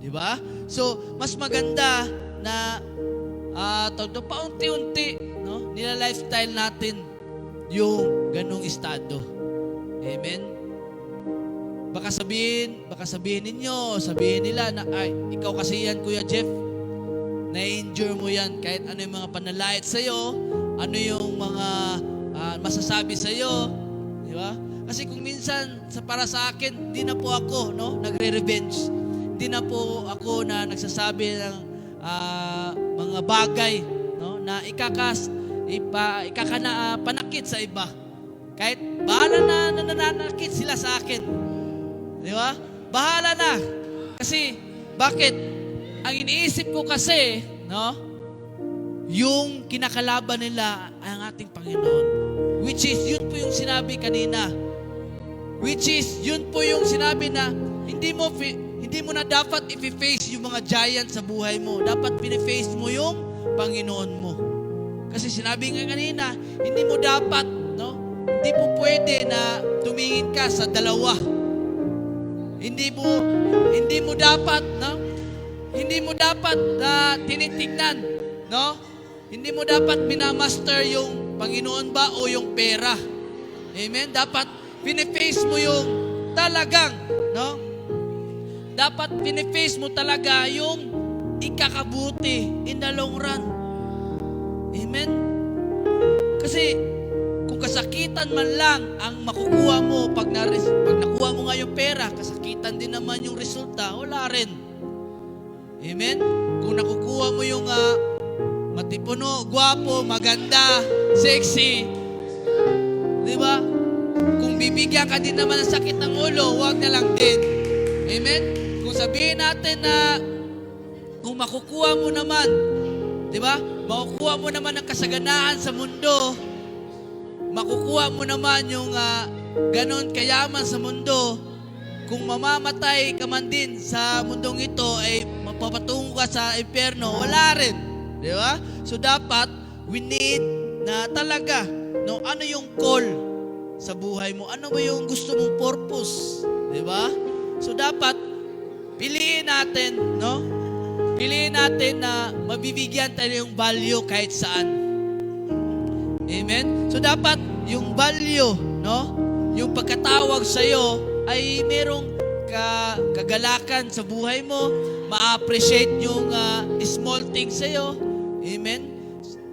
di ba? So, mas maganda na paunti-unti, no? Nila-lifestyle natin yung ganung estado. Amen? Baka sabihin nila na, ay, ikaw kasi yan, Kuya Jeff. Na-endure mo yan. Kahit ano yung mga panalait sa'yo, ano yung mga masasabi sa'yo. Di ba? Kasi kung minsan, para sa akin, di na po ako, no, nagre-revenge. Di na po ako na nagsasabi ng mga bagay, no, na panakit sa iba. Kahit bahala na nananakit sila sa akin. Di ba? Bahala na. Kasi, bakit? Ang iniisip ko kasi, no, yung kinakalaban nila ay ang ating Panginoon. Which is, yun po yung sinabi kanina. Which is, yun po yung sinabi na hindi mo na dapat i-face yung mga giant sa buhay mo. Dapat piniface mo yung Panginoon mo. Kasi sinabi nga kanina, hindi mo dapat, no, hindi po pwede na tumingin ka sa dalawa. Hindi mo dapat, no? Hindi mo dapat tinitignan, no? Hindi mo dapat minamaster yung Panginoon ba o yung pera. Amen? Dapat piniface mo yung talagang, no? Dapat piniface mo talaga yung ikakabuti in the long run. Amen? Kasi kung kasakitan man lang ang makukuha mo pag nakuha mo nga yung pera, kasakitan din naman yung resulta, wala rin. Amen? Kung nakukuha mo yung matipuno, gwapo, maganda, sexy, di ba? Kung bibigyan ka din naman ng sakit ng ulo, huwag na lang din. Amen? Kung sabihin natin na kung makukuha mo naman, di ba? Makukuha mo naman ang kasaganaan sa mundo, makukuha mo naman yung ganon kayaman sa mundo, kung mamamatay ka man din sa mundong ito, ay mapapatungo ka sa impyerno, wala rin. Di ba? So dapat, we need na talaga, no, ano yung call sa buhay mo? Ano ba yung gusto mong purpose? Di ba? So dapat, piliin natin, no? Piliin natin na mabibigyan tayo yung value kahit saan. Amen? So dapat yung value, no? Yung pagkatawag sa'yo ay merong kagalakan sa buhay mo, ma-appreciate yung small things sa'yo. Amen?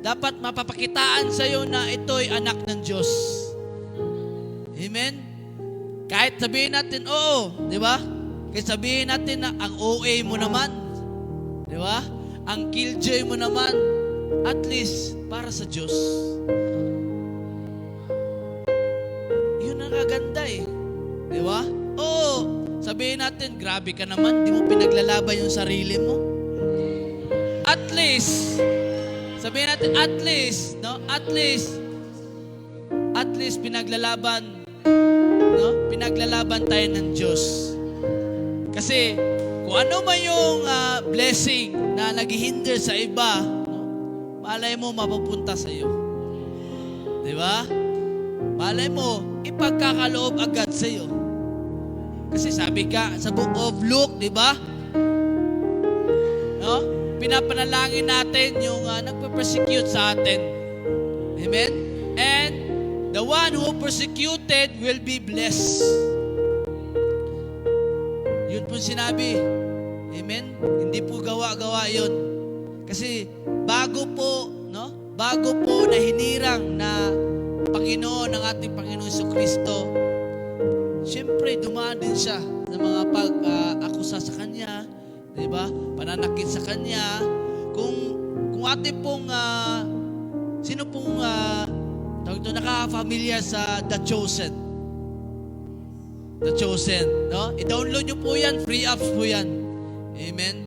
Dapat mapapakitaan sa'yo na ito'y anak ng Diyos. Amen? Kahit sabihin natin, oo, di ba? Kahit sabihin natin na ang OA mo naman, di ba? Ang killjoy mo naman, at least, para sa Diyos. Yun ang kaganda eh. Di ba? Oo, sabihin natin, grabe ka naman, di mo pinaglalaban yung sarili mo. At least, sabihin natin, at least, no? At least, pinaglalaban, no? Pinaglalaban tayo ng Diyos. Kasi, kung ano man yung blessing na naghihinder sa iba, no? Malay mo, mapupunta sa iyo. Di ba? Malay mo, ipagkakaloob agad sa iyo. Kasi sabi ka, sa book of Luke, di ba? No? Pinapanalangin natin yung nagpe-persecute sa atin. Amen? And the one who persecuted will be blessed. Yun po sinabi. Amen? Hindi po gawa-gawa yun. Kasi bago po na hinirang na Panginoon ng ating Panginoon Jesucristo, siyempre dumaan din siya ng mga pag-akusa sa Kanya, di ba? Pananakit sa Kanya. Kung ating pong, sino pong nakaka-familiar sa The Chosen? The Chosen, no? I-download nyo po yan, free apps po yan. Amen?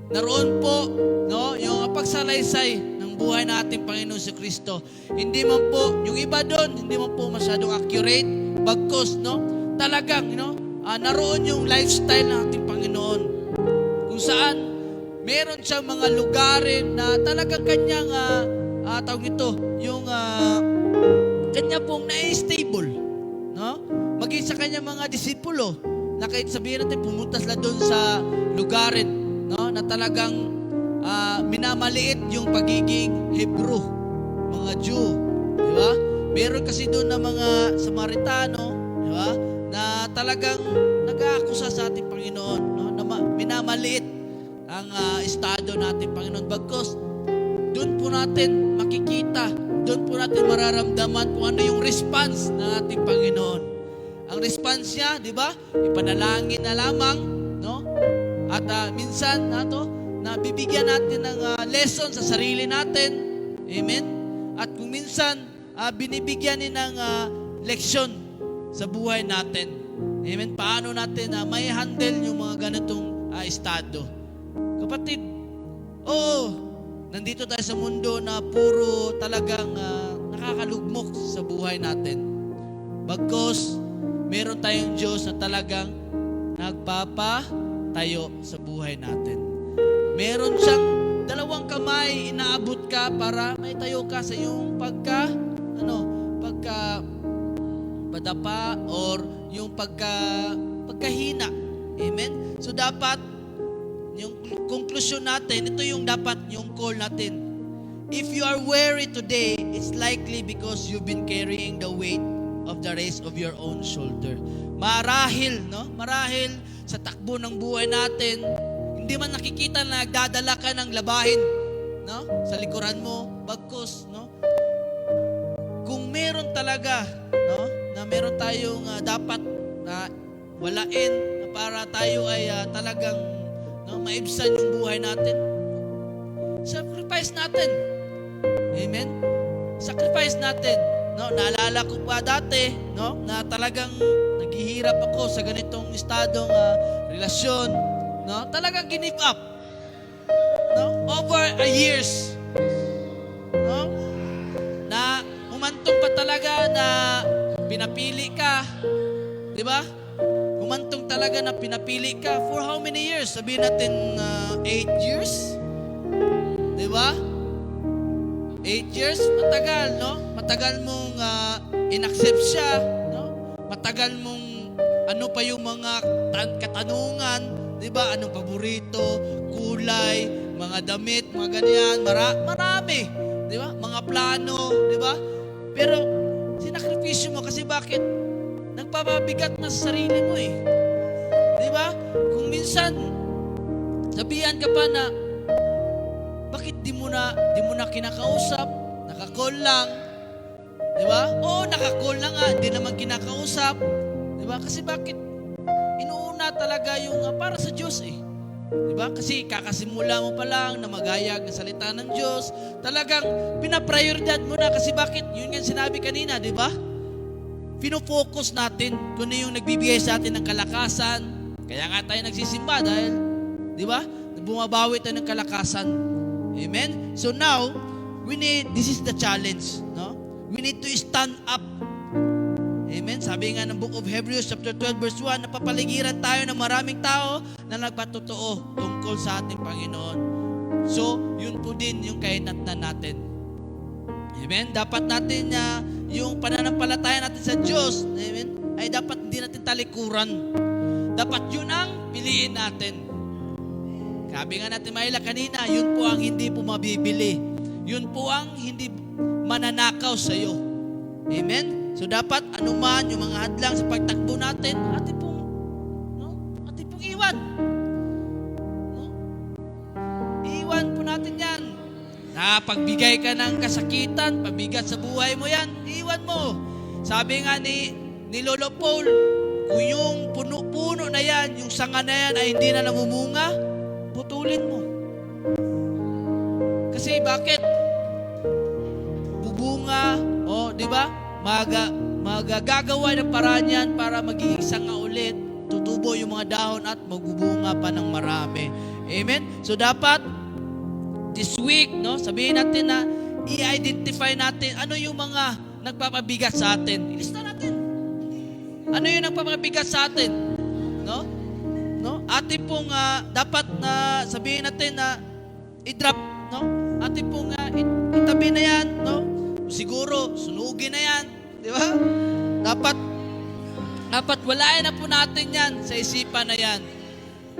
Naroon po, no, yung pagsalaysay ng buhay na ating Panginoon si Kristo. Hindi man po, yung iba doon, hindi man po masyadong accurate, bagkos, no? Talagang, naroon yung lifestyle ng ating Panginoon. Kung saan, meron siyang mga lugarin na talagang kanyang, tawag ito, yung kanya pong na-stable, no? Maging sa kanya mga disipulo, na kahit sabihin natin, pumunta sila doon sa lugarin, no? Na talagang minamaliit yung pagiging Hebrew, mga Jew, di ba? Meron kasi doon na mga Samaritano, di ba? Na talagang nag-aakusa sa ating Panginoon, no? Na minamaliit ang estado nating Panginoon. Bagkos, doon po natin makikita, doon po natin mararamdaman kung ano yung response ng ating Panginoon. Ang response niya, di ba? Ipanalangin na lamang, no? At minsan, na bibigyan natin ng lesson sa sarili natin. Amen? At kung minsan, binibigyan din ng leksyon sa buhay natin. Amen? Paano natin may handle yung mga ganitong estado. Kapatid, nandito tayo sa mundo na puro talagang nakakalugmok sa buhay natin. Bagkos, meron tayong Diyos na talagang nagpapatayo sa buhay natin. Meron siyang 2 kamay, inaabot ka para may tayo ka sa iyong padapa or yung pagkahina. Amen? So dapat, yung conclusion natin, ito yung dapat yung call natin. If you are weary today, it's likely because you've been carrying the weight of the race of your own shoulder. Marahil, no? Marahil sa takbo ng buhay natin, hindi man nakikita na nagdadala ka ng labahin, no? Sa likuran mo, bagkos, no? talaga, no? Na meron tayong dapat na walain na para tayo ay talagang maibsan yung buhay natin. Sacrifice natin. Amen? Sacrifice natin. No, naalala ko pa dati, no, na talagang naghihirap ako sa ganitong estadong relasyon, no? Talagang give up. No? Over a years. No? Na humantong pa talaga na pinapili ka. 'Di ba? Humantong talaga na pinapili ka for how many years? Sabihin natin 8 years. 'Di ba? 8 years, matagal, no? Matagal mong inaccept siya, no? Matagal mong ano pa yung mga katanungan, 'di ba? Anong paborito, kulay, mga damit, mga ganyan, marami, 'di ba? Mga plano, 'di ba? Pero sinakripisyo mo kasi bakit? Nagpapabigat na sa sarili mo eh. 'Di ba? Kung minsan sabihan ka pa na bakit di mo na kinakausap? Naka-call lang. 'Di ba? Oo, naka-call lang nga, hindi naman kinakausap. 'Di ba? Kasi bakit inuuna talaga yung para sa Diyos eh. 'Di ba? Kasi kakasimula mo pa lang na magayag ng salita ng Diyos, talagang pinaprioridad mo na kasi bakit? Yun nga sinabi kanina, 'di ba? Fino-focus natin kung ano yung nagbibigay sa atin ng kalakasan. Kaya nga tayo nagsisimba dahil, 'di ba? Bumabawi tayo ng kalakasan. Amen? So now, this is the challenge, no? We need to stand up. Amen? Sabi nga ng Book of Hebrews chapter 12 verse 1, napapaligiran tayo ng maraming tao na nagpatotoo tungkol sa ating Panginoon. So, yun po din yung kahinatnan natin. Amen? Dapat natin yung pananampalataya natin sa Diyos, amen, ay dapat hindi natin talikuran. Dapat yun ang piliin natin. Sabi nga natin Mayla kanina, yun po ang hindi po mabibili. Yun po ang hindi mananakaw sa iyo. Amen? So dapat anuman yung mga hadlang sa pagtakbo natin, atin pong iwan. No? Iwan po natin yan. Pagbigay ka ng kasakitan, pabigat sa buhay mo yan, iwan mo. Sabi nga ni Lolo Paul, kung yung puno-puno na yan, yung sanga na yan ay hindi na namumunga, putulin mo. Kasi bakit? Bubunga, di ba? Magagagawa ng paraan yan para magiging sanga ulit, tutubo yung mga dahon at magbubunga pa ng marami. Amen? So dapat, this week, no, sabihin natin na i-identify natin ano yung mga nagpapabigat sa atin. Ilista natin. Ano yung nagpapabigat sa atin? No? Atin pong dapat na sabihin natin na i-drop, no? Atin pong itabi na yan, no? Siguro sunugin na yan, di ba? Dapat walain na po natin yan sa isipan na yan.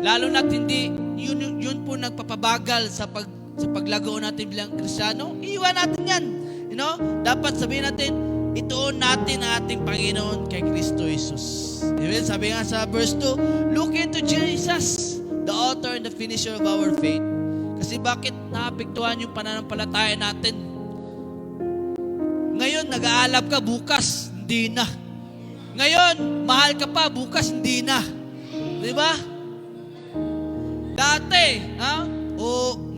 Lalo na't hindi yun po nagpapabagal sa paglago natin bilang Kristiyano. Iwan natin yan. You know? Dapat sabihin natin, ituon natin ang ating Panginoon kay Kristo Jesus. Amen? Sabi nga sa verse 2, look into Jesus, the author and the finisher of our faith. Kasi bakit naapektuhan yung pananampalataya natin? Ngayon, nag-aalab ka, bukas, hindi na. Ngayon, mahal ka pa, bukas, hindi na. Di ba? Dati,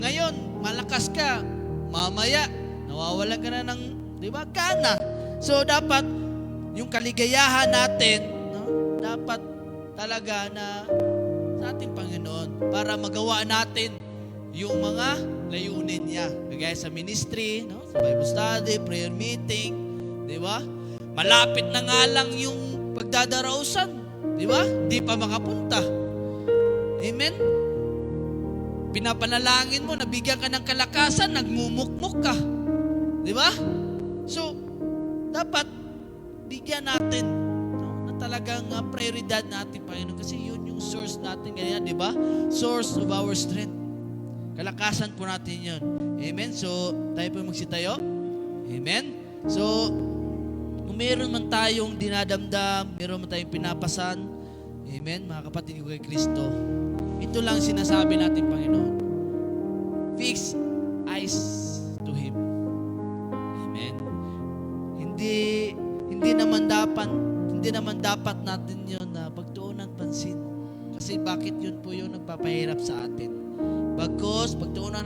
ngayon, malakas ka, mamaya, nawawalan ka na ng, di ba, gana. So, dapat, yung kaligayahan natin, no, dapat talaga na sa ating Panginoon para magawa natin yung mga layunin niya. Kagaya sa ministry, no, sa Bible study, prayer meeting, di ba? Malapit na nga lang yung pagdadarausan, di ba? Di pa makapunta. Amen? Pinapanalangin mo, nabigyan ka ng kalakasan, nagmumukmuk ka. Di ba? So, dapat bigyan natin, no, na talagang prioridad natin, Panginoon. Kasi yun yung source natin, ganyan, di ba? Source of our strength. Kalakasan po natin yun. Amen? So, tayo po magsitayo. Amen? So, kung meron man tayong dinadamdam, meron man tayong pinapasan, amen, mga kapatid ko kay Kristo, ito lang sinasabi natin, Panginoon. Fix eyes to Him. Amen. hindi naman dapat natin yun na pagtuunan pansin. Kasi bakit yun po yung nagpapahirap sa atin? Bagkus, pagtuunan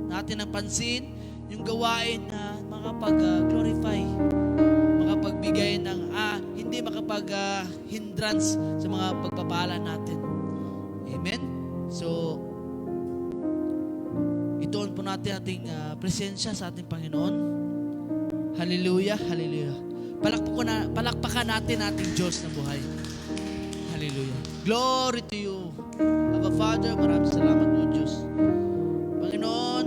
natin ng pansin, yung gawain na makapag-glorify, makapagbigay ng, hindi makapag-hindrance sa mga pagpapala natin. Amen? So, ituon po natin ating presensya sa ating Panginoon. Hallelujah, hallelujah. Palakpakan natin ating Diyos na buhay. Hallelujah. Glory to you. Abba Father, maraming salamat po Diyos. Panginoon,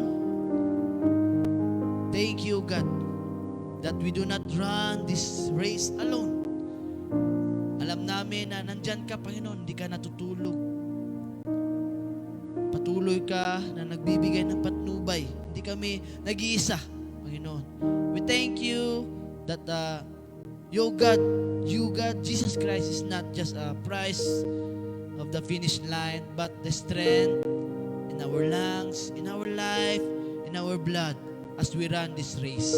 thank you God that we do not run this race alone. Alam namin na nandyan ka Panginoon, hindi ka natutulog. Patuloy ka na nagbibigay ng patnubay. Hindi kami nag-iisa, Panginoon. We thank you that you God, Jesus Christ is not just a prize of the finish line, but the strength in our lungs, in our life, in our blood as we run this race.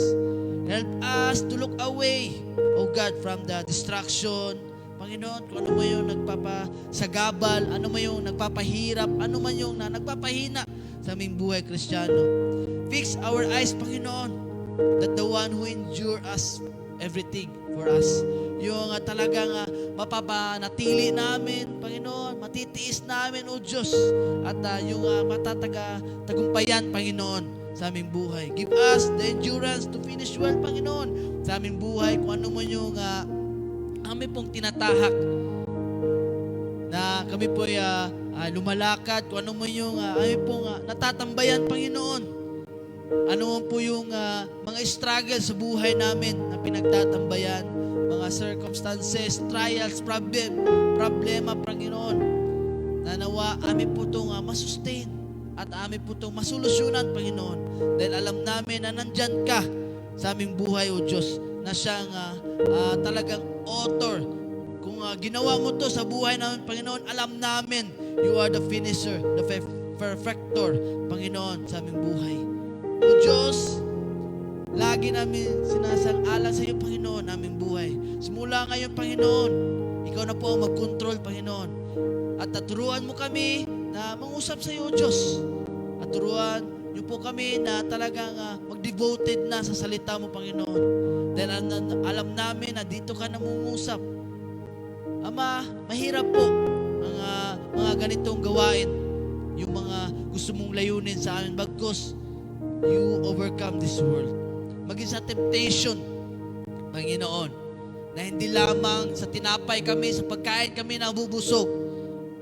Help us to look away, O God, from the distraction. Panginoon, kung ano mo yung nagpapasagabal, ano mo yung nagpapahirap, ano man yung nagpapahina sa aming buhay Kristiyano. Fix our eyes, Panginoon, that the one who endure us everything for us, yung talagang mapapanatili namin, Panginoon, matitiis namin, O Diyos, at yung matatagumpayan, Panginoon, sa aming buhay. Give us the endurance to finish well, Panginoon, sa aming buhay, kung ano mo yung kami pong tinatahak na kami po lumalakad, kung ano mo yung kami pong natatambayan, Panginoon. Ano po yung mga struggle sa buhay namin na pinagtatambayan, mga circumstances, trials, problema, Panginoon. Nanawa, amin po itong masustain at amin po itong masolusyonan, Panginoon. Dahil alam namin na nandyan ka sa aming buhay, O Diyos, na siyang talagang author. Kung ginawa mo to sa buhay namin, Panginoon, alam namin you are the finisher, the perfecter, Panginoon, sa aming buhay. O Diyos, lagi namin sinasang-alang sa iyo, Panginoon, aming buhay. Simula ngayon, Panginoon, ikaw na po ang mag-control, Panginoon. At turuan mo kami na mangusap sa iyo, O Diyos. At turuan niyo po kami na talagang mag-devoted na sa salita mo, Panginoon. Dahil alam namin na dito ka namungusap. Ama, mahirap po ang mga ganitong gawain. Yung mga gusto mong layunin sa amin. Bagkus, you overcome this world. Maging sa temptation, Panginoon, na hindi lamang sa tinapay kami, sa pagkain kami nabubusog.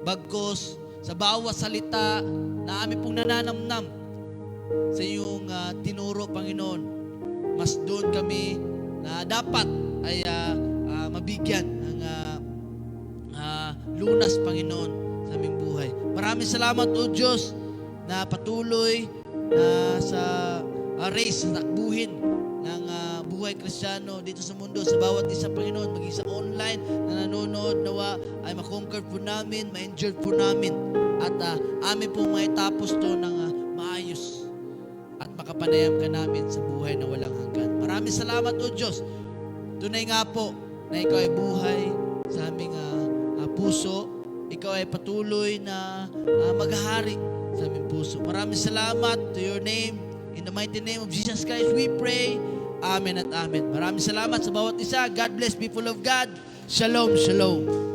Bagkus, sa bawat salita na amin pong nananamnam sa iyong tinuro, Panginoon, mas doon kami na dapat ay mabigyan ng lunas, Panginoon, sa aming buhay. Maraming salamat, O Diyos, na patuloy na sa race, sa takbuhin ng buhay Kristiyano dito sa mundo, sa bawat isa, Panginoon, maging sa online na nanonood, nawa ay makonquer po namin, ma-endure po namin, at amin po maitapos to ng maayos at makapanayam ka namin sa buhay na walang hanggan. Maraming salamat, O Diyos. Tunay nga po na ikaw ay buhay sa aming puso. Ikaw ay patuloy na maghahari sa aming puso. Maraming salamat to your name. In the mighty name of Jesus Christ, we pray. Amen at amen. Maraming salamat sa bawat isa. God bless, people of God. Shalom, shalom.